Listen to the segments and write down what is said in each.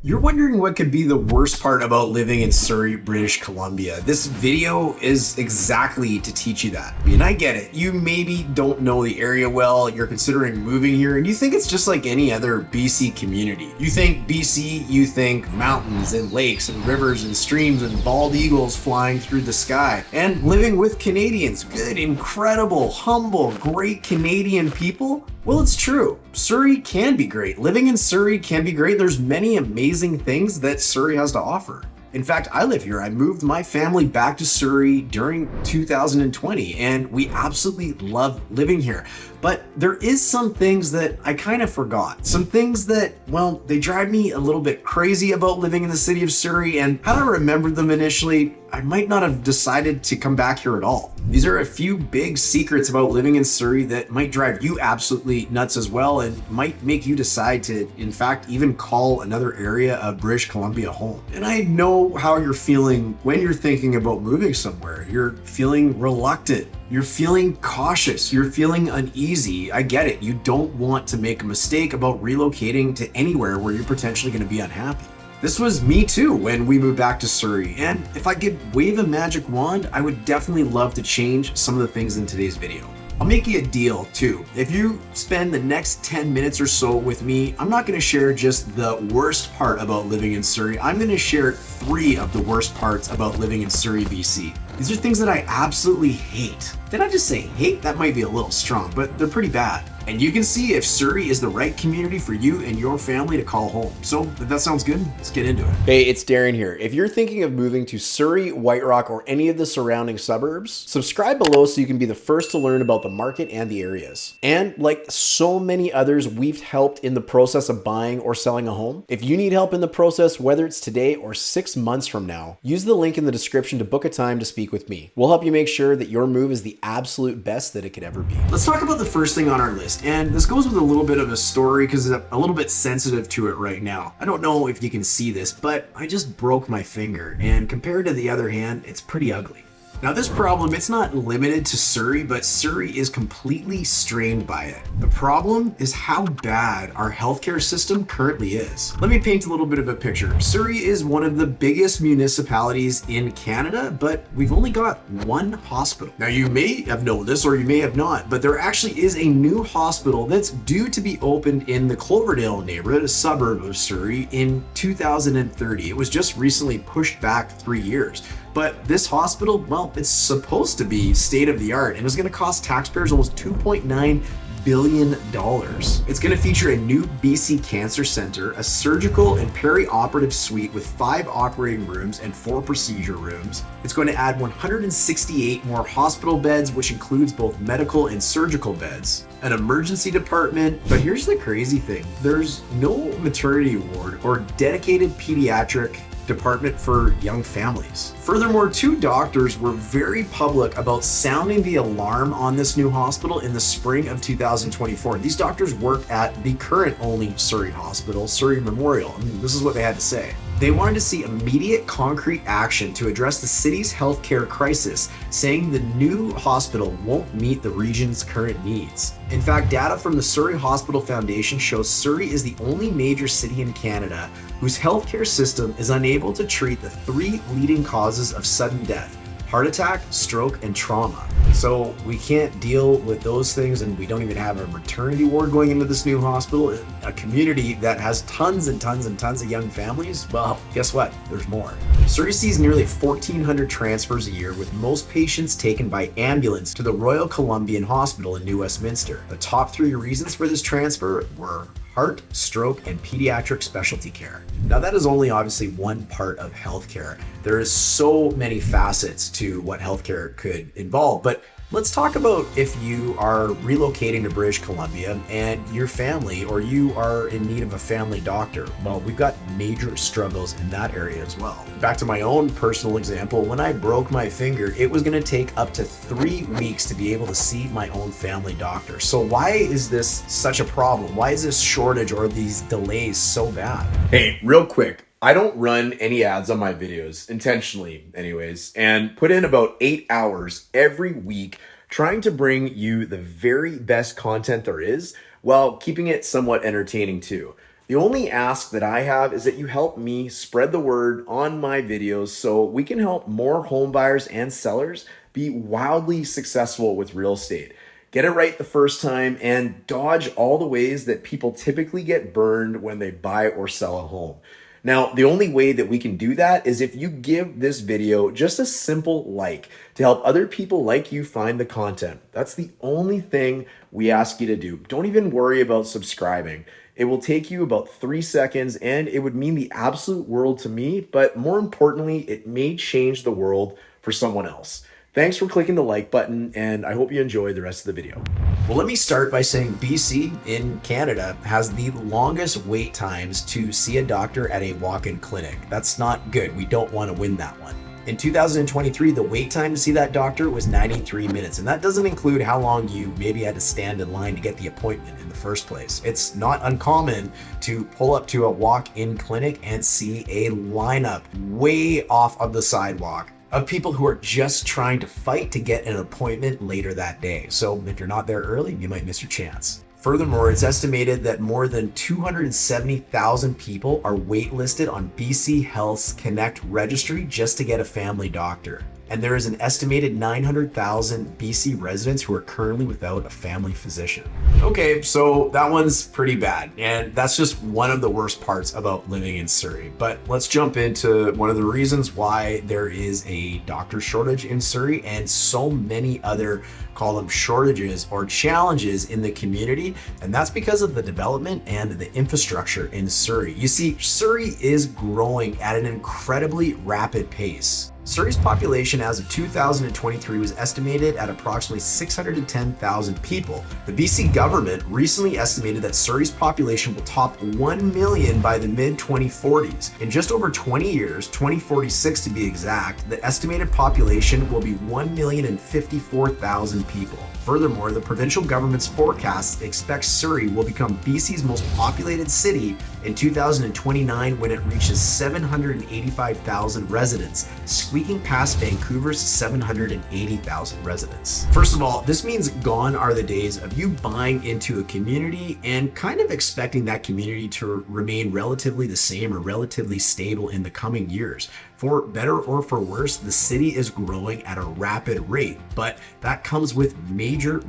You're wondering what could be the worst part about living in Surrey, British Columbia. This video is exactly to teach you that. And I get it. You maybe don't know the area well, you're considering moving here, and you think it's just like any other BC community. You think BC, you think mountains and lakes and rivers and streams and bald eagles flying through the sky. And living with Canadians, good, incredible, humble, great Canadian people. Well, it's true. Surrey can be great. Living in Surrey can be great. There's many amazing things that Surrey has to offer. In fact, I live here. I moved my family back to Surrey during 2020, and we absolutely love living here. But there is some things that I kind of forgot. Some things that, well, they drive me a little bit crazy about living in the city of Surrey, and had I remembered them initially, I might not have decided to come back here at all. These are a few big secrets about living in Surrey that might drive you absolutely nuts as well, and might make you decide to, in fact, even call another area of British Columbia home. And I know how you're feeling when you're thinking about moving somewhere. You're feeling reluctant. You're feeling cautious. You're feeling uneasy. I get it. You don't want to make a mistake about relocating to anywhere where you're potentially going to be unhappy. This was me too when we moved back to Surrey, and if I could wave a magic wand, I would definitely love to change some of the things in today's video. I'll make you a deal too. If you spend the next 10 minutes or so with me, I'm not going to share just the worst part about living in Surrey. I'm going to share 3 of the worst parts about living in Surrey, BC. These are things that I absolutely hate. Did I just say hate? That might be a little strong, but they're pretty bad. And you can see if Surrey is the right community for you and your family to call home. So if that sounds good, let's get into it. Hey, it's Darren here. If you're thinking of moving to Surrey, White Rock, or any of the surrounding suburbs, subscribe below so you can be the first to learn about the market and the areas. And like so many others, we've helped in the process of buying or selling a home. If you need help in the process, whether it's today or 6 months from now, use the link in the description to book a time to speak with me. We'll help you make sure that your move is the absolute best that it could ever be. Let's talk about the first thing on our list. And this goes with a little bit of a story because I'm a little bit sensitive to it right now. I don't know if you can see this, but I just broke my finger, and compared to the other hand, it's pretty ugly. Now this problem, it's not limited to Surrey, but Surrey is completely strained by it. The problem is how bad our healthcare system currently is. Let me paint a little bit of a picture. Surrey is one of the biggest municipalities in Canada, but we've only got 1 hospital. Now you may have known this or you may have not, but there actually is a new hospital that's due to be opened in the Cloverdale neighborhood, a suburb of Surrey, in 2030. It was just recently pushed back 3 years. But this hospital, well, it's supposed to be state of the art, and it's going to cost taxpayers almost $2.9 billion. It's going to feature a new BC Cancer Center, a surgical and peri-operative suite with 5 operating rooms and 4 procedure rooms. It's going to add 168 more hospital beds, which includes both medical and surgical beds, an emergency department. But here's the crazy thing. There's no maternity ward or dedicated pediatric department for young families. Furthermore, 2 doctors were very public about sounding the alarm on this new hospital in the spring of 2024. These doctors work at the current only Surrey hospital, Surrey Memorial. This is what they had to say. They wanted to see immediate concrete action to address the city's healthcare crisis, saying the new hospital won't meet the region's current needs. In fact, data from the Surrey Hospital Foundation shows Surrey is the only major city in Canada whose healthcare system is unable to treat the 3 leading causes of sudden death: heart attack, stroke, and trauma. So we can't deal with those things, and we don't even have a maternity ward going into this new hospital. A community that has tons and tons and tons of young families, well, guess what? There's more. Surrey sees nearly 1,400 transfers a year, with most patients taken by ambulance to the Royal Columbian Hospital in New Westminster. The top 3 reasons for this transfer were heart, stroke, and pediatric specialty care. Now that is only obviously one part of healthcare. There is so many facets to what healthcare could involve, but let's talk about if you are relocating to British Columbia and your family, or you are in need of a family doctor. Well, we've got major struggles in that area as well. Back to my own personal example, when I broke my finger, it was going to take up to 3 weeks to be able to see my own family doctor. So why is this such a problem? Why is this shortage or these delays so bad? Hey, real quick, I don't run any ads on my videos, intentionally anyways, and put in about 8 hours every week trying to bring you the very best content there is while keeping it somewhat entertaining too. The only ask that I have is that you help me spread the word on my videos so we can help more home buyers and sellers be wildly successful with real estate. Get it right the first time and dodge all the ways that people typically get burned when they buy or sell a home. Now, the only way that we can do that is if you give this video just a simple like to help other people like you find the content. That's the only thing we ask you to do. Don't even worry about subscribing. It will take you about 3 seconds and it would mean the absolute world to me, but more importantly, it may change the world for someone else. Thanks for clicking the like button, and I hope you enjoy the rest of the video. Well, let me start by saying BC in Canada has the longest wait times to see a doctor at a walk-in clinic. That's not good. We don't want to win that one. In 2023, the wait time to see that doctor was 93 minutes, and that doesn't include how long you maybe had to stand in line to get the appointment in the first place. It's not uncommon to pull up to a walk-in clinic and see a lineup way off of the sidewalk of people who are just trying to fight to get an appointment later that day. So if you're not there early, you might miss your chance. Furthermore, it's estimated that more than 270,000 people are waitlisted on BC Health's Connect registry just to get a family doctor. And there is an estimated 900,000 BC residents who are currently without a family physician. Okay, so that one's pretty bad. And that's just one of the worst parts about living in Surrey. But let's jump into one of the reasons why there is a doctor shortage in Surrey and so many other, call them shortages or challenges in the community. And that's because of the development and the infrastructure in Surrey. You see, Surrey is growing at an incredibly rapid pace. Surrey's population as of 2023 was estimated at approximately 610,000 people. The BC government recently estimated that Surrey's population will top 1 million by the mid-2040s. In just over 20 years, 2046 to be exact, the estimated population will be 1,054,000 people. Furthermore, the provincial government's forecast expects Surrey will become BC's most populated city in 2029 when it reaches 785,000 residents, squeaking past Vancouver's 780,000 residents. First of all, this means gone are the days of you buying into a community and kind of expecting that community to remain relatively the same or relatively stable in the coming years. For better or for worse, the city is growing at a rapid rate, but that comes with major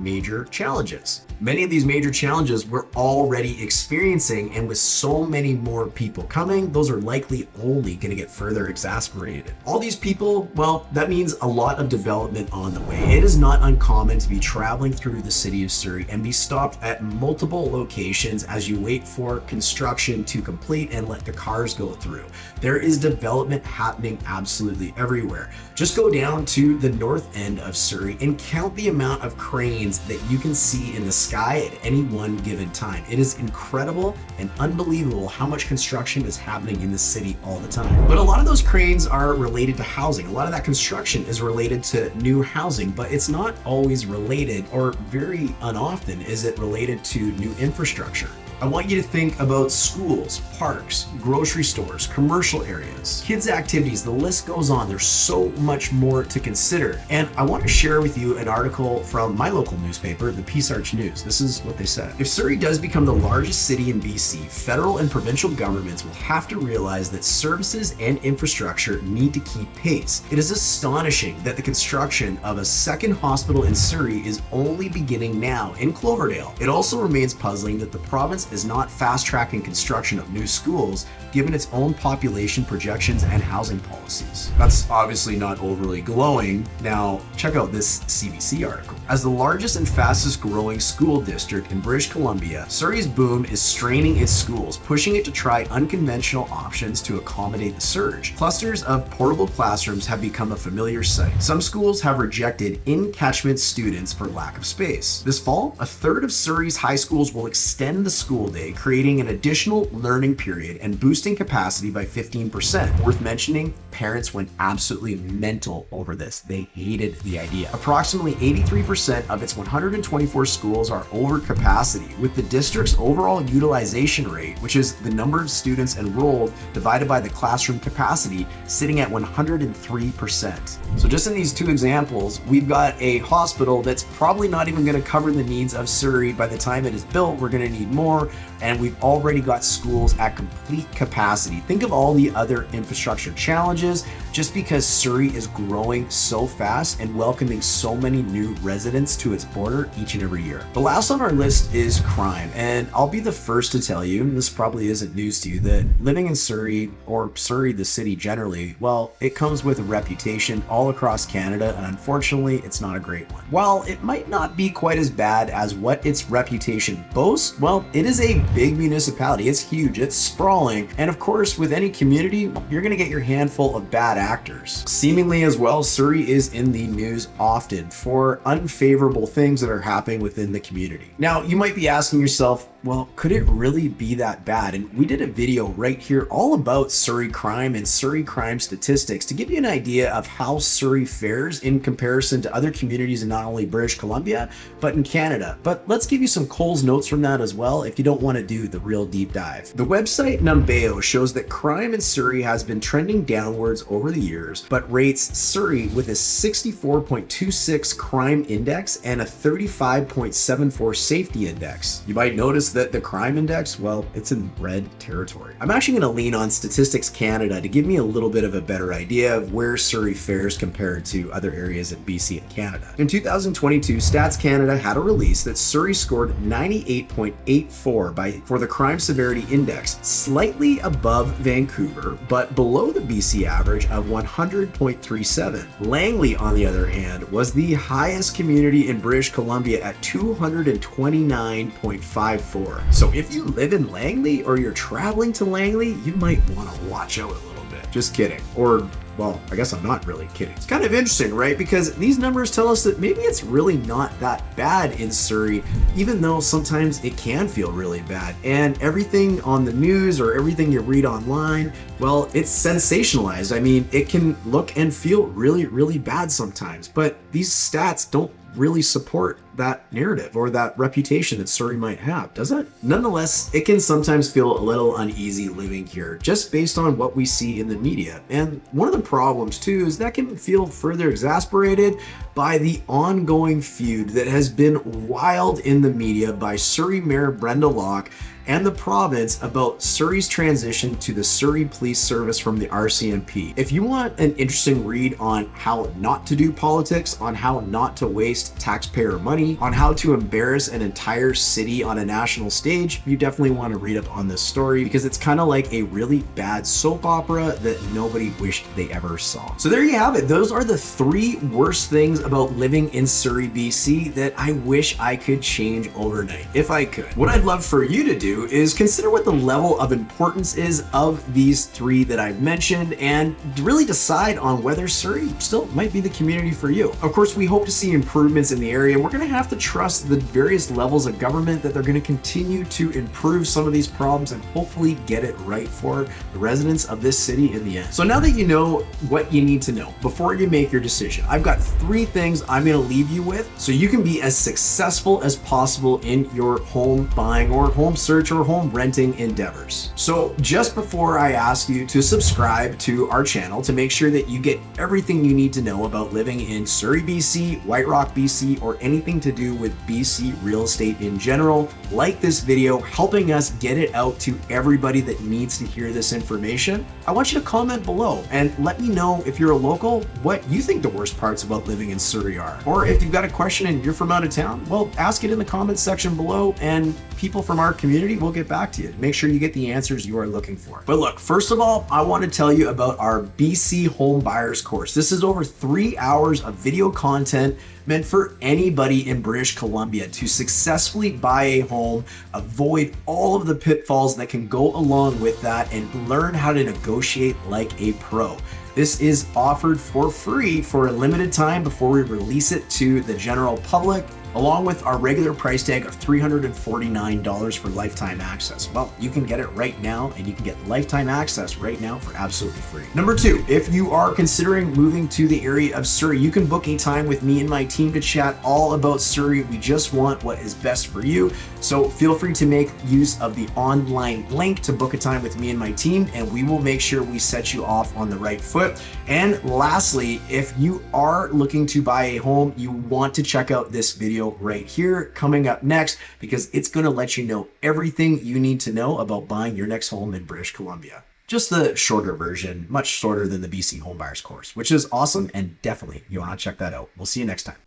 challenges. Many of these major challenges we're already experiencing, and with so many more people coming, those are likely only going to get further exacerbated. All these people, well, that means a lot of development on the way. It is not uncommon to be traveling through the city of Surrey and be stopped at multiple locations as you wait for construction to complete and let the cars go through. There is development happening absolutely everywhere. Just go down to the north end of Surrey and count the amount of cranes that you can see in the sky at any one given time. It is incredible and unbelievable how much construction is happening in the city all the time. But a lot of those cranes are related to housing. A lot of that construction is related to new housing, but it's not always related, or very unoften is it related to new infrastructure. I want you to think about schools, parks, grocery stores, commercial areas, kids' activities, the list goes on. There's so much more to consider. And I want to share with you an article from my local newspaper, the Peace Arch News. This is what they said. If Surrey does become the largest city in BC, federal and provincial governments will have to realize that services and infrastructure need to keep pace. It is astonishing that the construction of a second hospital in Surrey is only beginning now in Cloverdale. It also remains puzzling that the province is not fast-tracking construction of new schools given its own population projections and housing policies. That's obviously not overly glowing. Now, check out this CBC article. As the largest and fastest growing school district in British Columbia, Surrey's boom is straining its schools, pushing it to try unconventional options to accommodate the surge. Clusters of portable classrooms have become a familiar sight. Some schools have rejected in-catchment students for lack of space. This fall, a third of Surrey's high schools will extend the school day, creating an additional learning period and boosting capacity by 15%. Worth mentioning, parents went absolutely mental over this. They hated the idea. Approximately 83% of its 124 schools are over capacity, with the district's overall utilization rate, which is the number of students enrolled divided by the classroom capacity, sitting at 103%. So just in these two examples, we've got a hospital that's probably not even going to cover the needs of Surrey. By the time it is built, we're going to need more. more, and we've already got schools at complete capacity. Think of all the other infrastructure challenges just because Surrey is growing so fast and welcoming so many new residents to its border each and every year. The last on our list is crime, and I'll be the first to tell you, and this probably isn't news to you, that living in Surrey, or Surrey the city generally, well, it comes with a reputation all across Canada, and unfortunately, it's not a great one. While it might not be quite as bad as what its reputation boasts, well, it is a big municipality. It's huge, it's sprawling, and of course, with any community, you're gonna get your handful of bad actors. Seemingly as well, Surrey is in the news often for unfavorable things that are happening within the community. Now, you might be asking yourself, well, could it really be that bad? And we did a video right here all about Surrey crime and Surrey crime statistics to give you an idea of how Surrey fares in comparison to other communities in not only British Columbia, but in Canada. But let's give you some Cole's notes from that as well if you don't want to do the real deep dive. The website Numbeo shows that crime in Surrey has been trending downwards over the years, but rates Surrey with a 64.26 crime index and a 35.74 safety index. You might notice that the crime index, well, it's in red territory. I'm actually going to lean on Statistics Canada to give me a little bit of a better idea of where Surrey fares compared to other areas in BC and Canada. In 2022, Stats Canada had a release that Surrey scored 98.84 for the crime severity index, slightly above Vancouver, but below the BC average of 100.37. Langley, on the other hand, was the highest community in British Columbia at 229.54. So if you live in Langley or you're traveling to Langley, you might want to watch out a little bit. Just kidding. Or, well, I guess I'm not really kidding. It's kind of interesting, right? Because these numbers tell us that maybe it's really not that bad in Surrey, even though sometimes it can feel really bad. And everything on the news or everything you read online, well, it's sensationalized. I mean, it can look and feel really, really bad sometimes, but these stats don't really support that narrative or that reputation that Surrey might have, does it? Nonetheless, it can sometimes feel a little uneasy living here just based on what we see in the media. And one of the problems too is that can feel further exasperated by the ongoing feud that has been wild in the media by Surrey Mayor Brenda Locke and the province about Surrey's transition to the Surrey Police Service from the RCMP. If you want an interesting read on how not to do politics, on how not to waste taxpayer money, on how to embarrass an entire city on a national stage, you definitely want to read up on this story because it's kind of like a really bad soap opera that nobody wished they ever saw. So there you have it. Those are the 3 worst things about living in Surrey, BC that I wish I could change overnight, if I could. What I'd love for you to do is consider what the level of importance is of these 3 that I've mentioned and really decide on whether Surrey still might be the community for you. Of course, we hope to see improvements in the area, and we're going to have to trust the various levels of government that they're going to continue to improve some of these problems and hopefully get it right for the residents of this city in the end. So now that you know what you need to know before you make your decision, I've got 3 things I'm going to leave you with so you can be as successful as possible in your home buying or home search or home renting endeavors. So just before I ask you to subscribe to our channel to make sure that you get everything you need to know about living in Surrey, BC, White Rock, BC, or anything to do with BC real estate in general, like this video, helping us get it out to everybody that needs to hear this information, I want you to comment below and let me know if you're a local, what you think the worst parts about living in Surrey are. Or if you've got a question and you're from out of town, well, ask it in the comments section below and people from our community will get back to you to make sure you get the answers you are looking for. But look, first of all, I want to tell you about our BC Home Buyers course. This is over 3 hours of video content meant for anybody in British Columbia to successfully buy a home, avoid all of the pitfalls that can go along with that, and learn how to negotiate like a pro. This is offered for free for a limited time before we release it to the general public, along with our regular price tag of $349 for lifetime access. Well, you can get it right now, and you can get lifetime access right now for absolutely free. Number 2, if you are considering moving to the area of Surrey, you can book a time with me and my team to chat all about Surrey. We just want what is best for you. So feel free to make use of the online link to book a time with me and my team, and we will make sure we set you off on the right foot. And lastly, if you are looking to buy a home, you want to check out this video video right here coming up next, because it's going to let you know everything you need to know about buying your next home in British Columbia. Just the shorter version, much shorter than the BC Home Buyers course, which is awesome, and definitely you want to check that out. We'll see you next time.